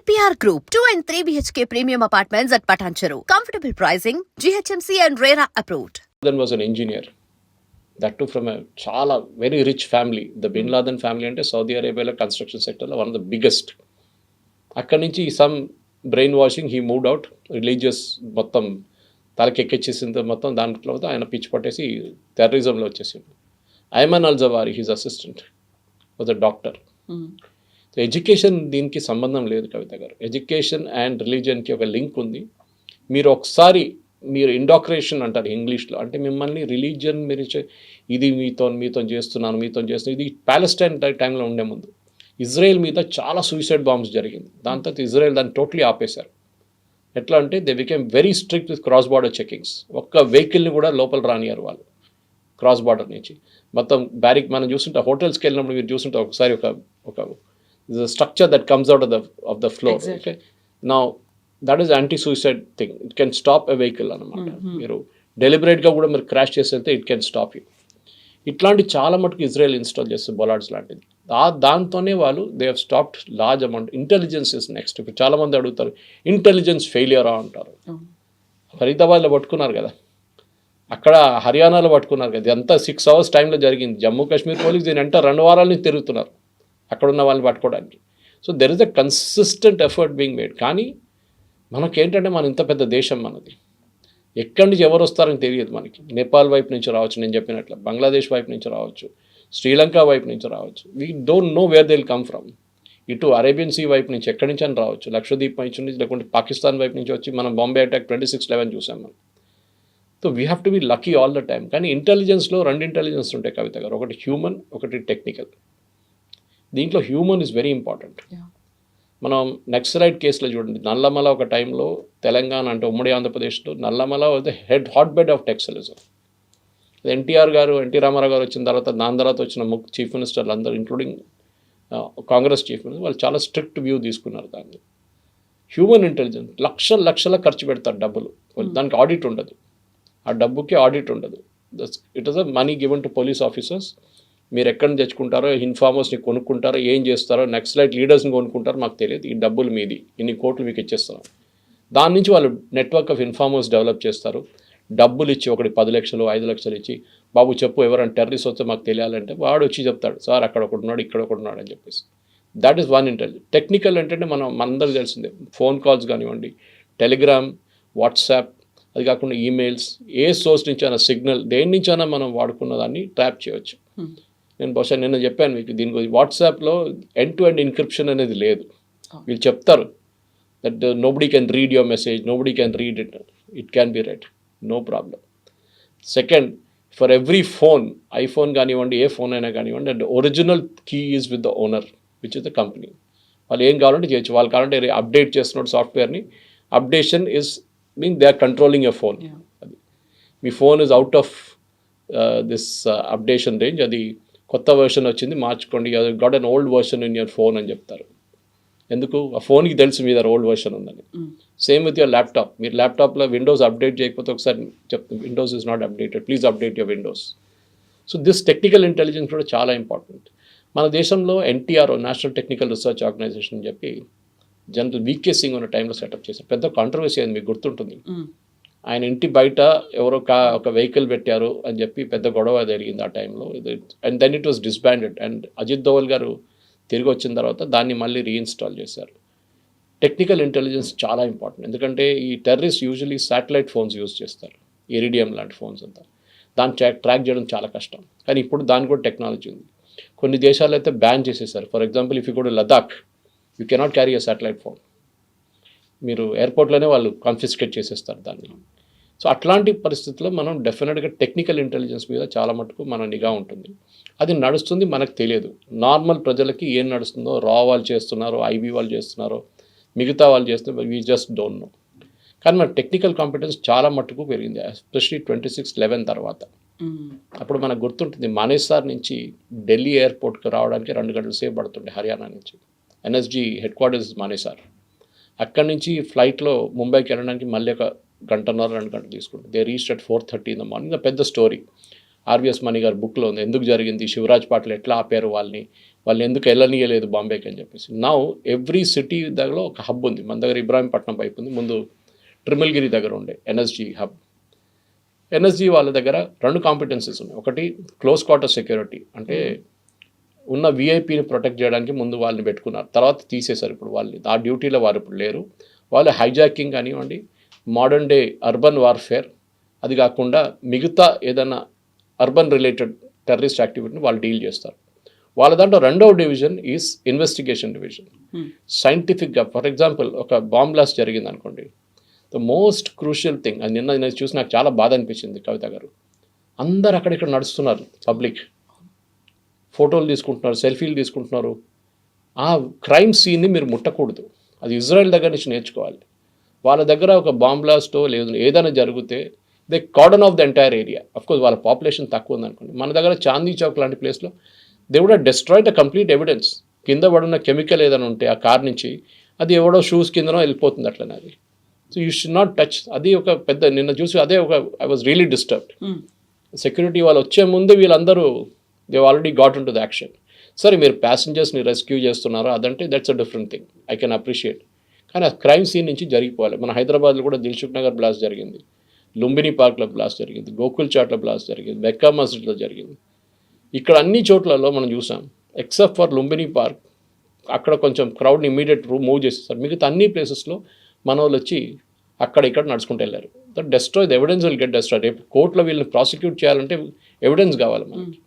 APR Group, 2 and 3 BHK premium apartments at Patancheru. Comfortable pricing, GHMC and RERA approved. Then was an engineer. That too from a chala very rich family. The Bin Laden family ante Saudi Arabia construction sector one of the biggest. అక్కడి నుంచి some brain washing he moved out religious మొత్తం తలకెక్కిచ్చేసింది మొత్తం దాంట్లో ఆయన పిచ్చి పట్టేసి టెర్రరిజంలో వచ్చేసింది. Ayman al Zawahiri his assistant was a doctor. So education దీనికి సంబంధం లేదు కవిత గారు. ఎడ్యుకేషన్ అండ్ రిలీజియన్కి ఒక లింక్ ఉంది. మీరు ఒకసారి మీరు ఇండాక్రేషన్ అంటారు ఇంగ్లీష్లో, అంటే మిమ్మల్ని రిలీజియన్ మీరు ఇది మీతో చేస్తున్నాను ఇది ప్యాలెస్టైన్ టైంలో ఉండే ముందు ఇజ్రాయెల్ మీద చాలా సూసైడ్ బాంబ్స్ జరిగింది. దాని తర్వాత ఇజ్రాయెల్ దాన్ని టోటలీ ఆపేశారు. ఎట్లా అంటే they became very strict with cross border checkings. ఒక్క వెహికల్ని కూడా లోపల రానియారు వాళ్ళు క్రాస్ బార్డర్ నుంచి. మొత్తం బ్యారిక్ మనం చూస్తుంటే హోటల్స్కి వెళ్ళినప్పుడు మీరు చూస్తుంటే ఒకసారి ఒక structure that comes out of the floor. Okay, now that is anti suicide thing. It can stop a vehicle అనమాట. మీరు డెలిబరేట్గా కూడా మీరు క్రాష్ చేసేస్తే ఇట్ కెన్ స్టాప్ యూ. ఇట్లాంటి చాలా మటుకు ఇజ్రాయెల్ ఇన్స్టాల్ చేస్తారు బొలార్డ్స్ లాంటిది. దాంతోనే వాళ్ళు they have stopped large amount. Intelligence is next. ఇప్పుడు చాలామంది అడుగుతారు ఇంటెలిజెన్స్ ఫెయిలియరా అంటారు. ఫరీదాబాద్లో పట్టుకున్నారు కదా, అక్కడ హర్యానాలో పట్టుకున్నారు కదా, ఇదంతా 6 hours టైంలో జరిగింది. జమ్మూ కాశ్మీర్ పోలీస్ దీని అంటే 2 వారాల నుంచి తిరుగుతున్నారు అక్కడున్న వాళ్ళని పట్టుకోవడానికి. So there is a consistent effort being made. కానీ మనకేంటంటే మన ఇంత పెద్ద దేశం మనది, ఎక్కడి నుంచి ఎవరు వస్తారని తెలియదు మనకి. నేపాల్ వైపు నుంచి రావచ్చు, నేను చెప్పినట్లు బంగ్లాదేశ్ వైపు నుంచి రావచ్చు, శ్రీలంక వైపు నుంచి రావచ్చు. We don't know where they will come from. ఇటు అరేబియన్ సీ వైపు నుంచి ఎక్కడి నుంచి అని రావచ్చు, లక్షద్వీప్ నుంచి లేకుంటే పాకిస్తాన్ వైపు నుంచి వచ్చి మనం బాంబే అటాక్ 26/11 చూసాం మనం. So we have to be lucky all the time. కానీ ఇంటెలిజెన్స్లో 2 ఇంటెలిజెన్స్ ఉంటాయి కవిత గారు, ఒకటి హ్యూమన్, ఒకటి టెక్నికల్. దీంట్లో హ్యూమన్ ఈజ్ వెరీ ఇంపార్టెంట్. మనం నక్సలైట్ కేసులో చూడండి, నల్లమల ఒక టైంలో తెలంగాణ అంటే ఉమ్మడి ఆంధ్రప్రదేశ్లో Nallamala was the hot bed of Naxalism. NT Rama Rao గారు వచ్చిన తర్వాత దాని తర్వాత వచ్చిన చీఫ్ మినిస్టర్లు అందరూ ఇంక్లూడింగ్ కాంగ్రెస్ చీఫ్ మినిస్టర్ వాళ్ళు చాలా స్ట్రిక్ట్ వ్యూ తీసుకున్నారు దాన్ని. హ్యూమన్ ఇంటెలిజెన్స్ లక్షల ఖర్చు పెడతారు డబ్బులు, దానికి ఆడిట్ ఉండదు, ఆ డబ్బుకి ఆడిట్ ఉండదు. It is a money given to police officers. మీరు ఎక్కడ నుంచి తెచ్చుకుంటారో, ఇన్ఫార్మర్స్ని కొనుక్కుంటారో, ఏం చేస్తారో, నక్సలైట్ లీడర్స్ని కొనుక్కుంటారో మాకు తెలియదు, ఈ డబ్బులు మీది, ఇన్ని కోట్లు మీకు ఇచ్చేస్తాం. దాని నుంచి వాళ్ళు నెట్వర్క్ ఆఫ్ ఇన్ఫార్మర్స్ డెవలప్ చేస్తారు. డబ్బులు ఇచ్చి ఒకటి 10 లక్షలు 5 లక్షలు ఇచ్చి, బాబు చెప్పు ఎవరైనా టెర్రరిస్ట్ వస్తే మాకు తెలియాలంటే వాడు వచ్చి చెప్తాడు, సార్ అక్కడ ఒకటి ఉన్నాడు, ఇక్కడ ఒకటి ఉన్నాడు అని చెప్పేసి. That is one intelligence. Technical ఏంటంటే మనందరికీ తెలిసిందే, ఫోన్ కాల్స్ కానివ్వండి, టెలిగ్రామ్, వాట్సాప్, అది కాకుండా ఈమెయిల్స్, ఏ సోర్స్ నుంచి అయినా, సిగ్నల్, దేని నుంచి అయినా మనం వాడుకున్న దాన్ని ట్రాప్ చేయవచ్చు. నేను బహుశా నిన్న చెప్పాను మీకు దీని గురించి. వాట్సాప్లో ఎండ్ టు ఎండ్ ఎన్క్రిప్షన్ అనేది లేదు. వీళ్ళు చెప్తారు that nobody can read your message, nobody can read it, it can be read, no problem. Second, for every phone, iPhone కానివ్వండి, ఏ ఫోన్ అయినా కానివ్వండి, and original key is with the owner which is the company. వాళ్ళు ఏం కావాలంటే చేయొచ్చు. వాళ్ళు కావాలంటే అప్డేట్ చేస్తున్నాడు సాఫ్ట్వేర్ని, updation is mean they are controlling your phone. అది మీ phone is out of this updation range, అది కొత్త వర్షన్ వచ్చింది మార్చుకోండి, got an old version in your phone అని చెప్తారు. ఎందుకు? ఆ ఫోన్కి తెలుసు మీ దగ్గర ఓల్డ్ వర్షన్ ఉందని. Same with your laptop. మీరు ల్యాప్టాప్లో విండోస్ అప్డేట్ చేయకపోతే ఒకసారి చెప్తాను, Windows is not updated, please update your Windows. So this technical intelligence కూడా చాలా ఇంపార్టెంట్. మన దేశంలో NTR national technical research organisation అని చెప్పి జనరల్ VK సింగ్ ఉన్న టైంలో సెటప్ చేశారు. పెద్ద కాంట్రవర్సీ అయింది, మీకు గుర్తుంటుంది. ఆయన ఇంటి బయట ఎవరో ఒక వెహికల్ పెట్టారు అని చెప్పి పెద్ద గొడవ జరిగింది ఆ టైంలో. And then it was disbanded. And Ajit Doval గారు తిరిగి వచ్చిన తర్వాత దాన్ని మళ్ళీ రీఇన్స్టాల్ చేశారు. టెక్నికల్ ఇంటెలిజెన్స్ చాలా ఇంపార్టెంట్. ఎందుకంటే ఈ terrorist usually satellite phones use చేస్తారు, ఇరిడియం లాంటి ఫోన్స్ అంతా. దాన్ని ట్రాక్ చేయడం చాలా కష్టం. కానీ ఇప్పుడు దాని కూడా టెక్నాలజీ ఉంది. కొన్ని దేశాలు అయితే బ్యాన్ చేసేసారు. For example, if you go to Ladakh, you cannot carry a satellite phone. మీరు ఎయిర్పోర్ట్లోనే వాళ్ళు కాన్ఫిస్కేట్ చేసేస్తారు దాన్ని. సో అట్లాంటి పరిస్థితుల్లో మనం డెఫినెట్గా టెక్నికల్ ఇంటెలిజెన్స్ మీద చాలా మటుకు మన నిఘా ఉంటుంది. అది నడుస్తుంది, మనకు తెలియదు. నార్మల్ ప్రజలకి ఏం నడుస్తుందో, రా వాళ్ళు చేస్తున్నారో, IB వాళ్ళు చేస్తున్నారో, మిగతా వాళ్ళు చేస్తున్నారో, వీ జస్ట్ డోంట్ నో. కానీ మన టెక్నికల్ కాంపిటెన్స్ చాలా మటుకు పెరిగింది, ఎస్పెషలీ 26/11 తర్వాత. అప్పుడు మనకు గుర్తుంటుంది, మానేసార్ నుంచి ఢిల్లీ ఎయిర్పోర్ట్కి రావడానికి 2 గంటల సేపు పడుతుండే హర్యానా నుంచి. NSG headquarters Manesar. అక్కడి నుంచి ఫ్లైట్లో ముంబైకి వెళ్ళడానికి మళ్ళీ 1 గంటన్నర 2 గంటలు తీసుకుంటుంది. They reached at 4:30 in the morning. పెద్ద స్టోరీ. ఆర్విఎస్ మణి గారి బుక్లో ఉంది, ఎందుకు జరిగింది, శివరాజ్ పాటిల్ ఎట్లా ఆపారు వాళ్ళు ఎందుకు వెళ్ళనీయలేదు బాంబేకి అని చెప్పేసి. నౌ ఎవ్రీ సిటీ దగ్గర ఒక హబ్ ఉంది. మన దగ్గర ఇబ్రాహీంపట్నం వైపు ఉంది, ముందు ట్రిమిల్గిరి దగ్గర ఉండే ఎన్ఎస్జీ హబ్. ఎన్ఎస్జీ వాళ్ళ దగ్గర 2 కాంపిటెన్సీస్ ఉన్నాయి. ఒకటి క్లోజ్ క్వార్టర్ సెక్యూరిటీ, అంటే ఉన్న విఐపీని ప్రొటెక్ట్ చేయడానికి ముందు వాళ్ళని పెట్టుకున్నారు, తర్వాత తీసేశారు. ఇప్పుడు వాళ్ళు ఆ డ్యూటీలో వారు ఇప్పుడు లేరు. వాళ్ళు హైజాకింగ్ కానివ్వండి, మోడర్న్ డే అర్బన్ వార్ఫేర్, అది కాకుండా మిగతా ఏదైనా అర్బన్ రిలేటెడ్ టెర్రరిస్ట్ యాక్టివిటీని వాళ్ళు డీల్ చేస్తారు. వాళ్ళ దాంట్లో 2వ డివిజన్ ఈజ్ ఇన్వెస్టిగేషన్ డివిజన్. సైంటిఫిక్గా ఫర్ ఎగ్జాంపుల్ ఒక బాంబ్ బ్లాస్ట్ జరిగింది అనుకోండి, ద మోస్ట్ క్రూషియల్ థింగ్, అది నిన్న చూసి నాకు చాలా బాధ అనిపించింది కవిత గారు, అందరు అక్కడిక్కడ నడుస్తున్నారు, పబ్లిక్ ఫోటోలు తీసుకుంటున్నారు, సెల్ఫీలు తీసుకుంటున్నారు. ఆ క్రైమ్ సీన్ని మీరు ముట్టకూడదు. అది ఇజ్రాయెల్ దగ్గర నుంచి నేర్చుకోవాలి. వాళ్ళ దగ్గర ఒక బాంబ్ బ్లాస్టో లేదు ఏదైనా జరిగితే they cordon off the entire area. Of course వాళ్ళ పాపులేషన్ తక్కువ ఉందనుకోండి. మన దగ్గర చాందీ చౌక్ లాంటి ప్లేస్లో they would destroy the complete evidence. కింద పడున్న కెమికల్ ఏదైనా ఉంటే ఆ కార్ నుంచి అది ఎవడో షూస్ కిందనో వెళ్ళిపోతుంది అట్లనే అది. So you should not touch. అది ఒక పెద్ద నిన్న చూసి అదే ఒక I was really disturbed. Security వాళ్ళు వచ్చే ముందు వీళ్ళందరూ they already got in to the action. సరే మీరు ప్యాసింజర్స్ని రెస్క్యూ చేస్తున్నారో అదంటే that's a different thing, I can appreciate. కానీ ఆ క్రైమ్ సీన్ నుంచి జరిగిపోవాలి. మన హైదరాబాద్లో కూడా దిల్సుఖ్ నగర్ బ్లాస్ట్ జరిగింది, లుంబిని పార్క్లో బ్లాస్ట్ జరిగింది, గోకుల్ చాట్లో బ్లాస్ట్ జరిగింది, మెక్కా మస్జిద్లో జరిగింది. ఇక్కడ అన్ని చోట్లలో మనం చూసాం, ఎక్సెప్ట్ ఫర్ లుంబిని పార్క్, అక్కడ కొంచెం క్రౌడ్ని ఇమీడియట్ మూవ్ చేసేస్తారు. మిగతా అన్ని ప్లేసెస్లో మన వాళ్ళు వచ్చి అక్కడ ఇక్కడ నడుచుకుంటూ వెళ్ళారు. That destroy the evidence will get destroy. రేపు కోర్టులో వీళ్ళని ప్రాసిక్యూట్ చేయాలంటే ఎవిడెన్స్ కావాలి మనకి.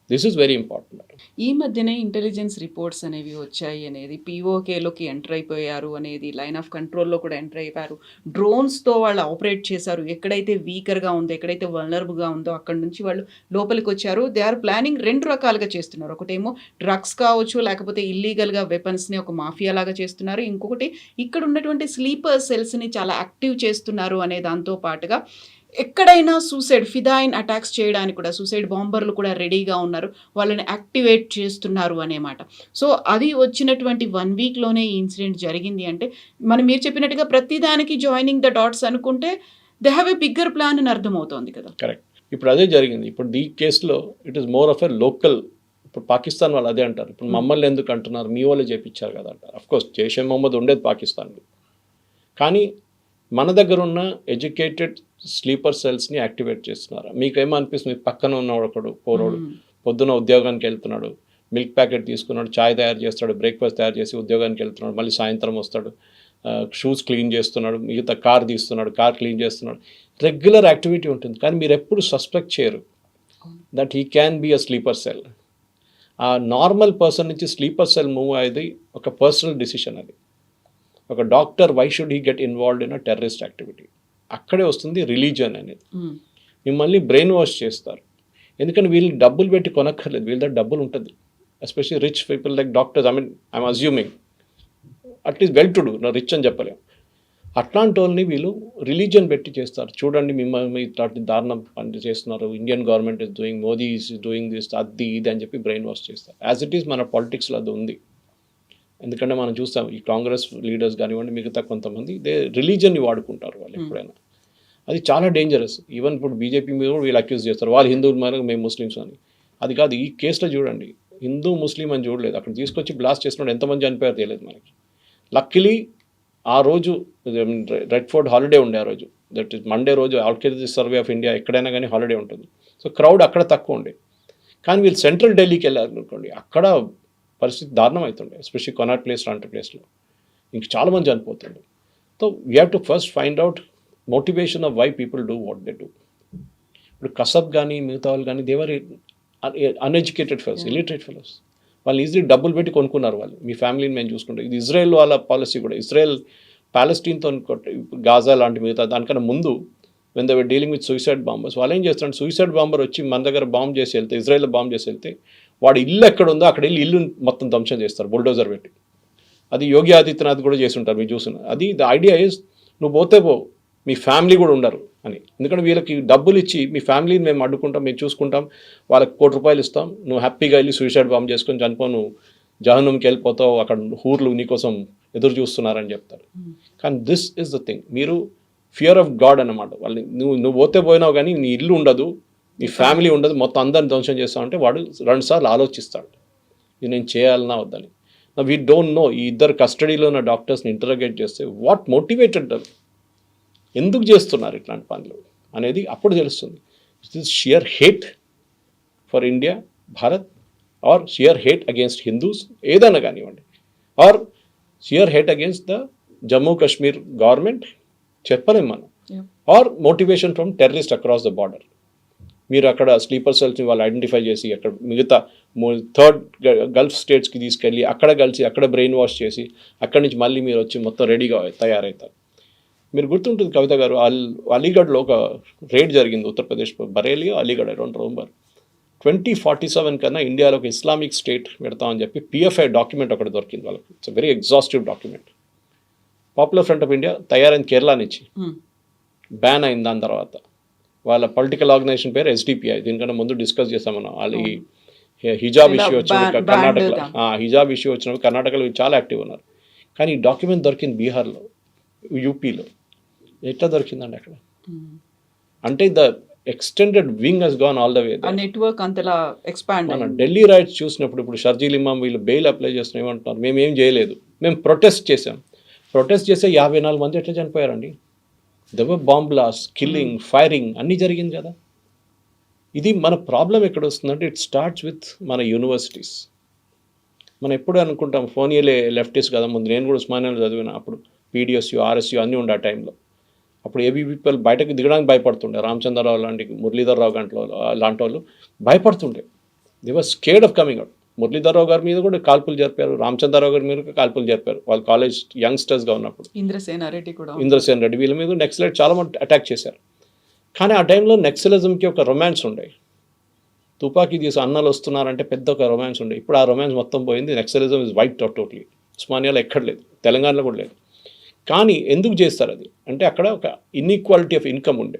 This is very important. ఈ మధ్యనే ఇంటెలిజెన్స్ రిపోర్ట్స్ అనేవి వచ్చాయి అనేది, పీఓకేలోకి ఎంటర్ అయిపోయారు అనేది, లైన్ ఆఫ్ కంట్రోల్లో కూడా ఎంటర్ అయిపోయారు, డ్రోన్స్తో వాళ్ళు ఆపరేట్ చేశారు, ఎక్కడైతే వీకర్గా ఉందో ఎక్కడైతే వల్నరబుల్గా ఉందో అక్కడ నుంచి వాళ్ళు లోపలికి వచ్చారు. దే ఆర్ ప్లానింగ్ 2 రకాలుగా చేస్తున్నారు. ఒకటేమో డ్రగ్స్ కావచ్చు, లేకపోతే ఇల్లీగల్గా వెపన్స్ని ఒక మాఫియా లాగా చేస్తున్నారు. ఇంకొకటి ఇక్కడ ఉన్నటువంటి స్లీపర్ సెల్స్ని చాలా యాక్టివ్ చేస్తున్నారు అనే దాంతో పాటుగా ఎక్కడైనా సూసైడ్ ఫిదాయిన్ అటాక్స్ చేయడానికి కూడా సూసైడ్ బాంబర్లు కూడా రెడీగా ఉన్నారు, వాళ్ళని యాక్టివేట్ చేస్తున్నారు అనేమాట. సో అది వచ్చినటువంటి 1 వీక్లోనే ఈ ఇన్సిడెంట్ జరిగింది అంటే మీరు చెప్పినట్టుగా ప్రతిదానికి జాయినింగ్ ద డాట్స్ అనుకుంటే they have a bigger plan అని అర్థమవుతోంది కదా. కరెక్ట్. ఇప్పుడు అదే జరిగింది. ఇప్పుడు ఈ కేసులో it is more of a local. ఇప్పుడు పాకిస్తాన్ వాళ్ళు అదే అంటారు, ఇప్పుడు మమ్మల్ని ఎందుకు అంటున్నారు, మీ వాళ్ళే చేపించారు కదా అంటారు. అఫ్కోర్స్ జైషే మొహమ్మద్ ఉండేది పాకిస్తాన్లో, కానీ మన దగ్గర ఉన్న ఎడ్యుకేటెడ్ స్లీపర్ సెల్స్ని యాక్టివేట్ చేస్తున్నారు. మీకేమో అనిపిస్తుంది, పక్కన ఉన్నవాడు ఒకడు పోరోడు పొద్దున ఉద్యోగానికి వెళ్తున్నాడు, మిల్క్ ప్యాకెట్ తీసుకున్నాడు, చాయ్ తయారు చేస్తాడు, బ్రేక్ఫాస్ట్ తయారు చేసి ఉద్యోగానికి వెళ్తున్నాడు, మళ్ళీ సాయంత్రం వస్తాడు, షూస్ క్లీన్ చేస్తున్నాడు, మిగతా కార్ తీస్తున్నాడు, కార్ క్లీన్ చేస్తున్నాడు, రెగ్యులర్ యాక్టివిటీ ఉంటుంది. కానీ మీరు ఎప్పుడు సస్పెక్ట్ చేయరు that he can be a sleeper cell. ఆ నార్మల్ పర్సన్ నుంచి స్లీపర్ సెల్ మూవ్ అయ్యేది ఒక పర్సనల్ డిసిషన్. అది ఒక doctor why should he get involved in a terrorist activity. అక్కడే వస్తుంది రిలీజన్ అనేది. మిమ్మల్ని బ్రెయిన్ వాష్ చేస్తారు. ఎందుకంటే వీళ్ళు డబ్బులు పెట్టి కొనక్కర్లేదు, వీళ్ళ దగ్గర డబ్బులు ఉంటుంది. Especially rich people like doctors, I'm assuming at least well to do, నా రిచ్ అని చెప్పలేము. అట్లాంటి వాళ్ళని వీళ్ళు రిలీజన్ పెట్టి చేస్తారు. చూడండి మిమ్మల్ని ఇట్లాంటి దారుణం పని చేస్తున్నారు, Indian government is doing, Modi is doing this, అది ఇది అని చెప్పి బ్రెయిన్ వాష్ చేస్తారు. యాజ్ ఇట్ ఈస్ మన పాలిటిక్స్లో అది ఉంది. ఎందుకంటే మనం చూస్తాం ఈ కాంగ్రెస్ లీడర్స్ కానివ్వండి, మిగతా కొంతమంది రిలీజన్ని వాడుకుంటారు వాళ్ళు ఎప్పుడైనా. అది చాలా డేంజరస్. ఈవెన్ ఇప్పుడు బీజేపీ మీద కూడా వీళ్ళు అక్యూజ్ చేస్తారు, వాళ్ళు హిందువులు మరి మేము ముస్లిమ్స్ అని. అది కాదు. ఈ కేసులో చూడండి, హిందూ ముస్లిం అని చూడలేదు, అక్కడ తీసుకొచ్చి బ్లాస్ట్ చేస్తున్నాడు, ఎంతమంది చనిపోయారు తెలియదు మనకి. లక్కీలీ ఆ రోజు రెడ్ ఫోర్ట్ హాలిడే ఉండే, ఆ రోజు దట్ ఈస్ మండే రోజు, ఆర్కియాలజీ సర్వే ఆఫ్ ఇండియా ఎక్కడైనా కానీ హాలిడే ఉంటుంది. సో క్రౌడ్ అక్కడ తక్కువ ఉండే. కానీ వీళ్ళు సెంట్రల్ ఢిల్లీకి వెళ్ళారు అనుకోండి, అక్కడ పరిస్థితి దారుణం అవుతుండే, ఎస్పెషల్లీ కొనాట్ ప్లేస్ లాంటి ప్లేస్లో ఇంక చాలామంది చనిపోతుండే. So we have to first find out motivation of why people do what they do. ఇప్పుడు కసబ్ కానీ మిగతా వాళ్ళు కానీ they are uneducated fellows, illiterate fellows. వాళ్ళు ఈజీలీ డబ్బులు పెట్టి కొనుక్కున్నారు వాళ్ళు. మీ ఫ్యామిలీని మేము చూసుకుంటాం. ఇది ఇజ్రాయెల్ వాళ్ళ పాలసీ కూడా. ఇజ్రాయెల్ ప్యాలెస్టీన్తో గాజా లాంటి మిగతా దానికన్నా ముందు when they were dealing with suicide bombers, వాళ్ళు ఏం చేస్తారంటే సూసైడ్ బాంబర్ వచ్చి మన దగ్గర బాంబ్ చేసి వెళ్తే, ఇజ్రాయెల్లో బాంబ్ చేసి వెళ్తే, వాడు ఇల్లు ఎక్కడ ఉందో అక్కడ వెళ్ళి ఇల్లు మొత్తం ధ్వంసం చేస్తారు బుల్డోజర్ పెట్టి. అది యోగి ఆదిత్యనాథ్ కూడా చేసి ఉంటారు, మీరు చూస్తున్నారు. అది ద ఐడియా ఈజ్ నువ్వు పోతే పో, మీ ఫ్యామిలీ కూడా ఉండరు అని. ఎందుకంటే వీళ్ళకి డబ్బులు ఇచ్చి మీ ఫ్యామిలీని మేము అడ్డుకుంటాం, మేము చూసుకుంటాం, వాళ్ళకి ₹1,00,00,000 ఇస్తాం, నువ్వు హ్యాపీగా వెళ్ళి సూసైడ్ బాంబ్ చేసుకొని చనిపో, నువ్వు జహన్నంకి వెళ్ళిపోతావు, అక్కడ హూర్లు నీకోసం ఎదురు చూస్తున్నారని చెప్తారు. కానీ దిస్ ఇస్ ద థింగ్, మీరు ఫియర్ ఆఫ్ గాడ్ అన్నమాట. వాళ్ళని నువ్వు పోతే పోయినావు కానీ నీ ఇల్లు ఉండదు, ఈ ఫ్యామిలీ ఉండదు, మొత్తం అందరిని ధ్వంసం చేస్తామంటే వాడు 2 సార్లు ఆలోచిస్తాడు ఇది నేను చేయాలన్నా వద్దని. వీ డోంట్ నో, ఈ ఇద్దరు కస్టడీలో ఉన్న డాక్టర్స్ని ఇంటరోగేట్ చేస్తే వాట్ మోటివేటెడ్ దమ్, ఎందుకు చేస్తున్నారు ఇట్లాంటి పనులు అనేది అప్పుడు తెలుస్తుంది. It is sheer hate for India, Bharat, or sheer hate against Hindus, ఏదైనా కానివ్వండి, or sheer hate against the Jammu Kashmir government, చెప్పలేం మనం, or motivation from terrorist across the border. మీరు అక్కడ స్లీపర్ సెల్స్ని వాళ్ళు ఐడెంటిఫై చేసి అక్కడ మిగతా 3rd గల్ఫ్ స్టేట్స్కి తీసుకెళ్ళి అక్కడ కలిసి అక్కడ బ్రెయిన్ వాష్ చేసి అక్కడి నుంచి మళ్ళీ మీరు వచ్చి మొత్తం రెడీగా తయారవుతారు. మీరు గుర్తుంటుంది కవిత గారు, అలీగఢ్లో ఒక రేడ్ జరిగింది, Uttar Pradesh Bareilly Aligarh, I don't remember. 2047 కన్నా ఇండియాలో ఒక ఇస్లామిక్ స్టేట్ పెడతామని చెప్పి పిఎఫ్ఐ డాక్యుమెంట్ ఒకటి దొరికింది వాళ్ళకి. It's very exhaustive document. Popular front of India తయారైంది కేరళ నుంచి, బ్యాన్ అయింది. దాని తర్వాత వాళ్ళ పొలిటికల్ ఆర్గనైజేషన్ పేరు ఎస్డిపిఐ. దీనికన్నా ముందు డిస్కస్ చేసాం మనం. వాళ్ళు ఈ హిజాబ్ ఇష్యూ వచ్చినప్పుడు కర్ణాటకలో, హిజాబ్ ఇష్యూ వచ్చినప్పుడు కర్ణాటకలో చాలా యాక్టివ్ ఉన్నారు. కానీ ఈ డాక్యుమెంట్ దొరికింది బీహార్లో, యూపీలో. ఎట్లా దొరికిందండి అక్కడ? అంటే the extended wing has gone all the way. Network అంతలా ఎక్స్పాండ్. మన ఢిల్లీ రైట్స్ చూసినప్పుడు ఇప్పుడు షర్జీల్ ఇమామ్ వీళ్ళు బెయిల్ అప్లై చేస్తున్న ఏమంటున్నారు, మేము ఏం చేయలేదు, మేము ప్రొటెస్ట్ చేసాం. ప్రొటెస్ట్ చేస్తే 54 మంది ఎట్లా చనిపోయారండి? There were bomb blast, killing, firing అన్నీ జరిగింది కదా. ఇది మన ప్రాబ్లం ఎక్కడ వస్తుందంటే ఇట్ స్టార్ట్స్ విత్ మన యూనివర్సిటీస్. మనం ఎప్పుడు అనుకుంటాం ఫోనియలే లెఫ్టిస్ట్ కదా, ముందు నేను కూడా ఉస్మానియాలో చదివిన, అప్పుడు పీడిఎస్యు, ఆర్ఎస్యు అన్నీ ఉండే ఆ టైంలో. అప్పుడు ఏబీ పీపుల్ బయటకు దిగడానికి భయపడుతుండే. రామచంద్రరావు లాంటి, మురళీధర్రావు గంటలో లాంటి వాళ్ళు భయపడుతుండే. They were scared of coming out. Muralidhar Rao గారి మీద కూడా కాల్పులు జరిపారు, రామచంద్రరావు గారి మీద కాల్పులు జరిపారు వాళ్ళు కాలేజ్ యంగ్స్టర్స్గా ఉన్నప్పుడు. ఇంద్రసేన రెడ్డి వీళ్ళ మీద నెక్సలైట్ చాలా మంది అటాక్ చేశారు. కానీ ఆ టైంలో నెక్సలిజంకి ఒక రొమాన్స్ ఉండే. తుపాకీ తీసి అన్నలు వస్తున్నారంటే పెద్ద ఒక రొమాన్స్ ఉండే. ఇప్పుడు ఆ రొమాన్స్ మొత్తం పోయింది. Naxalism is white out totally. ఉస్మానియాలో ఎక్కడ లేదు, తెలంగాణలో కూడా లేదు. కానీ ఎందుకు చేస్తారు అది అంటే అక్కడ ఒక ఇన్ఈక్వాలిటీ ఆఫ్ ఇన్కమ్ ఉండే.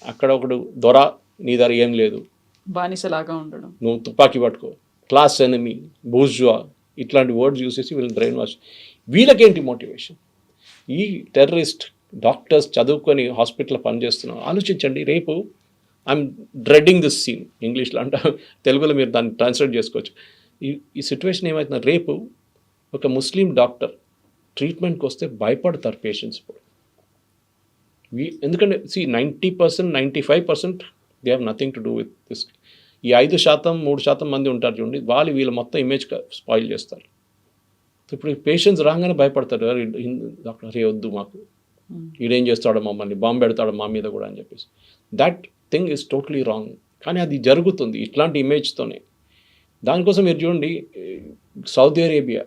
అక్కడ ఒకడు దొర, నీ దగ్గర ఏం లేదు, బానిసలాగా ఉండడం, నువ్వు తుపాకీ పట్టుకో, క్లాస్ ఎనిమీ, బూర్జువా, ఇట్లాంటి వర్డ్స్ యూస్ చేసి వీళ్ళని బ్రెయిన్ వాష్. వీళ్ళకేంటి మోటివేషన్? ఈ టెర్రరిస్ట్ డాక్టర్స్ చదువుకొని హాస్పిటల్లో పనిచేస్తున్నాం. ఆలోచించండి, రేపు ఐఎమ్ డ్రెడ్డింగ్ దిస్ సీన్, ఇంగ్లీష్లో అంటే తెలుగులో మీరు దాన్ని ట్రాన్స్లేట్ చేసుకోవచ్చు. ఈ సిచ్యువేషన్ ఏమవుతుంది, రేపు ఒక ముస్లిం డాక్టర్ ట్రీట్మెంట్కి వస్తే భయపడతారు పేషెంట్స్. ఇప్పుడు ఎందుకంటే 90%, 95% they have nothing to do with this. ఈ 5%, 3% మంది ఉంటారు చూడండి, వాళ్ళు వీళ్ళ మొత్తం ఇమేజ్ స్పాయిల్ చేస్తారు. ఇప్పుడు పేషెంట్స్ రాగానే భయపడతారు, డాక్టర్ రే వద్దు మాకు, ఈడేం చేస్తాడో మమ్మల్ని, బాంబు పెడతాడో మా మీద కూడా అని చెప్పేసి. That thing is totally wrong. కానీ అది జరుగుతుంది ఇట్లాంటి ఇమేజ్తోనే. దానికోసం మీరు చూడండి, సౌదీ అరేబియా,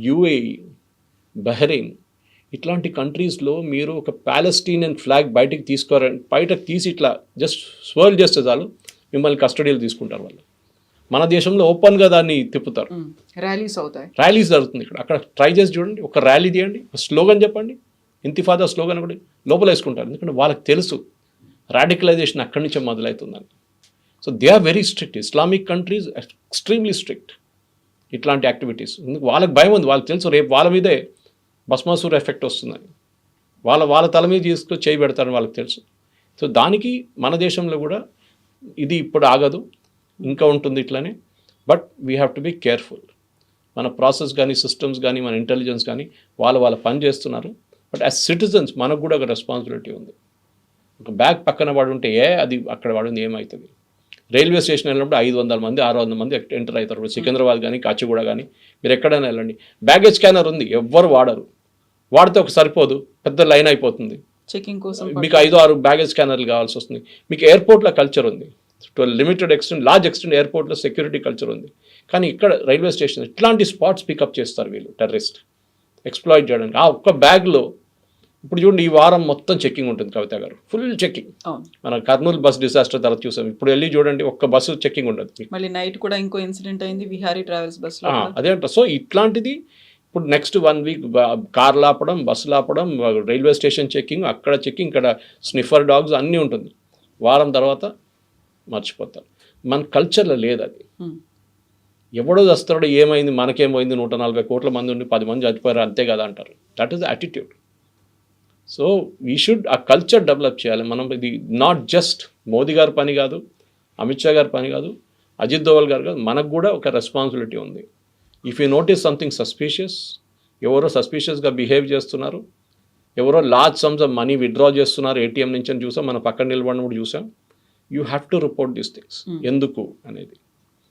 యుఏఈ, బహ్రెయిన్ ఇట్లాంటి కంట్రీస్లో మీరు ఒక ప్యాలెస్టీనియన్ ఫ్లాగ్ బయటకు తీసి ఇట్లా జస్ట్ స్వర్ల్ చేస్తే చాలు మిమ్మల్ని కస్టడీలో తీసుకుంటారు వాళ్ళు. మన దేశంలో ఓపెన్గా దాన్ని తిప్పుతారు, ర్యాలీస్ అవుతాయి, ర్యాలీస్ జరుగుతుంది. అక్కడ ట్రై చేసి చూడండి, ఒక ర్యాలీ తీయండి, ఒక స్లోగన్ చెప్పండి, ఇంతిఫాదా స్లోగన్ కూడా లోపల వేసుకుంటారు. ఎందుకంటే వాళ్ళకి తెలుసు రాడికలైజేషన్ అక్కడి నుంచే మొదలవుతుందని. So they are very strict. Islamic countries extremely strict ఇట్లాంటి యాక్టివిటీస్. వాళ్ళకి భయం ఉంది, వాళ్ళకి తెలుసు రేపు వాళ్ళ మీదే భస్మాసుర ఎఫెక్ట్ వస్తుందని. వాళ్ళ తల మీద తీసుకొని చేయి పెడతారని వాళ్ళకి తెలుసు. సో దానికి మన దేశంలో కూడా ఇది ఇప్పుడు ఆగదు, ఇంకా ఉంటుంది ఇట్లానే. But we have to be careful. మన ప్రాసెస్ కానీ, సిస్టమ్స్ కానీ, మన ఇంటెలిజెన్స్ కానీ వాళ్ళ పని చేస్తున్నారు. బట్ యాజ్ సిటిజన్స్ మనకు కూడా ఒక రెస్పాన్సిబిలిటీ ఉంది. ఒక బ్యాగ్ పక్కన పడి ఉంటే అది అక్కడ పడింది ఏమవుతుంది? రైల్వే స్టేషన్ వెళ్ళినప్పుడు 500 మంది, 600 మంది ఎంటర్ అవుతారు. సికింద్రాబాద్ కానీ, కాచిగూడ కానీ, మీరు ఎక్కడైనా వెళ్ళండి, బ్యాగేజ్ స్కానర్ ఉంది, ఎవ్వరు వాడరు. వాడితే ఒక సరిపోదు, పెద్ద లైన్ అయిపోతుంది. చెకింగ్ కోసం మీకు 5-6 బ్యాగేజ్ స్కానర్లు కావాల్సి వస్తుంది. మీకు ఎయిర్పోర్ట్లో కల్చర్ ఉంది, to limited extent, large extent ఎయిర్పోర్ట్లో సెక్యూరిటీ కల్చర్ ఉంది. కానీ ఇక్కడ రైల్వే స్టేషన్ ఇట్లాంటి స్పాట్స్ పికప్ చేస్తారు వీళ్ళు, టెర్రరిస్ట్ ఎక్స్ప్లాయిట్ చేయడానికి. ఆ ఒక్క బ్యాగ్లో ఇప్పుడు చూడండి, ఈ వారం మొత్తం చెక్కింగ్ ఉంటుంది కవిత గారు, ఫుల్ చెక్కింగ్. మన కర్నూలు బస్ డిజాస్టర్ తర్వాత చూసాం. ఇప్పుడు వెళ్ళి చూడండి, ఒక్క బస్సు చెక్కింగ్ ఉండదు. మళ్ళీ నైట్ కూడా ఇంకో ఇన్సిడెంట్ అయింది విహారీ ట్రావెల్స్ బస్. అదే అంట. సో ఇట్లాంటిది ఇప్పుడు నెక్స్ట్ 1 వీక్ కార్లు ఆపడం, బస్సులు ఆపడం, రైల్వే స్టేషన్ చెక్కింగ్, అక్కడ చెక్కింగ్, ఇక్కడ స్నిఫర్ డాగ్స్ అన్నీ ఉంటుంది. వారం తర్వాత మర్చిపోతారు. మన కల్చర్లో లేదు అది. ఎవడో వస్తాడో ఏమైంది, మనకేమైంది, 140 కోట్ల మంది ఉండి 10 మంది చచ్చిపోయారు అంతే కదా అంటారు. That is the attitude. So we should ఆ కల్చర్ డెవలప్ చేయాలి మనం. ఇది నాట్ జస్ట్ మోదీ గారి పని కాదు, అమిత్ షా గారి పని కాదు, అజిత్ దోవల్ గారు కాదు, మనకు కూడా ఒక రెస్పాన్సిబిలిటీ ఉంది. If you notice something suspicious, ఎవరో సస్పీషియస్గా బిహేవ్ చేస్తున్నారు, ఎవరో large sums of money withdraw చేస్తున్నారు ఏటీఎం నుంచి అని చూసాం, మన పక్కన నిలబడినప్పుడు చూసాం. You have to report these things. ఎందుకు అనేది